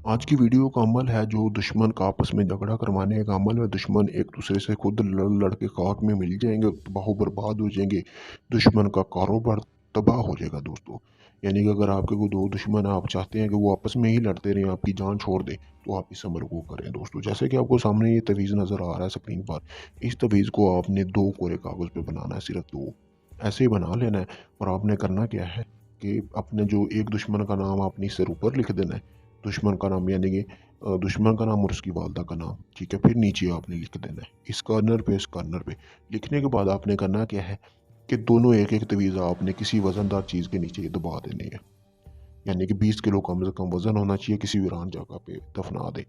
आज की वीडियो का अमल है जो दुश्मन का आपस में झगड़ा करवाने का अमल है। दुश्मन एक दूसरे से खुद लड़ लड़ के खाक में मिल जाएंगे, तबाह बर्बाद हो जाएंगे। दुश्मन का कारोबार तबाह हो जाएगा दोस्तों। यानी कि अगर आपके कोई दो दुश्मन हैं, आप चाहते हैं कि वो आपस में ही लड़ते रहें, आपकी जान छोड़ दे, तो आप इस अमल को करें दोस्तों। जैसे कि आपको सामने ये तवीज़ नज़र आ रहा है स्क्रीन पर। इस तवीज़ को आपने दो कोरे कागज़ पे बनाना है, सिर्फ दो। ऐसे ही बना लेना है। और आपने करना क्या है कि अपने जो एक दुश्मन का नाम आपने सिर ऊपर लिख देना है। दुश्मन का नाम यानी कि दुश्मन का नाम और उसकी वालदा का नाम, ठीक है? फिर नीचे आपने लिख देना है, इस कॉर्नर पे, इस कॉर्नर पे। लिखने के बाद आपने करना क्या है कि दोनों एक-एक तवीज़ा आपने किसी वज़नदार चीज़ के नीचे दबा देने हैं। यानी कि 20 किलो कम से कम वज़न होना चाहिए, किसी वीरान जगह पे दफना दें।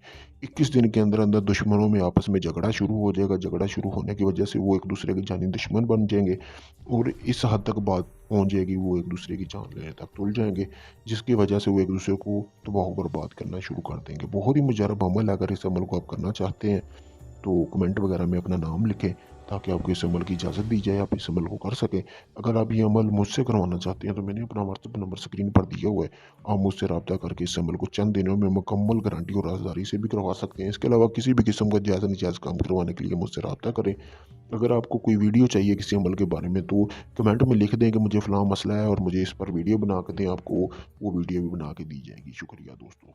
21 दिन के अंदर-अंदर दुश्मनों में आपस में झगड़ा शुरू हो जाएगा। झगड़ा शुरू होने की वजह से वो एक-दूसरे के जानी दुश्मन बन जाएँगे और इस हद तक बात पहुँच जाएगी, वो एक-दूसरे की जान लेने तक तुल जाएँगे, जिसकी वजह से वो एक-दूसरे को तबाह बर्बाद करना शुरू कर देंगे। बहुत ही मुजर्रब अमल है, अगर इस अमल को आप करना चाहते हैं तो कमेंट वगैरह में अपना नाम लिखें, ताकि आपको इस अमल की इजाज़त दी जाए, आप इस अमल को कर सकें। अगर आप ये अमल मुझसे करवाना चाहते हैं तो मैंने अपना व्हाट्सएप नंबर स्क्रीन पर दिया हुआ है। आप मुझसे राब्ता करके इस अमल को चंद दिनों में मुकम्मल गारंटी और राज़दारी से भी करवा सकते हैं। इसके अलावा किसी भी किस्म का जायज़-नाजायज़ काम करवाने के लिए मुझसे राब्ता करें। अगर आपको कोई वीडियो चाहिए किसी अमल के बारे में तो कमेंट में लिख दें कि मुझे फ़लाँ मसला है और मुझे इस पर वीडियो बना के दें, आपको वो वीडियो भी बना के दी जाएगी। शुक्रिया दोस्तों।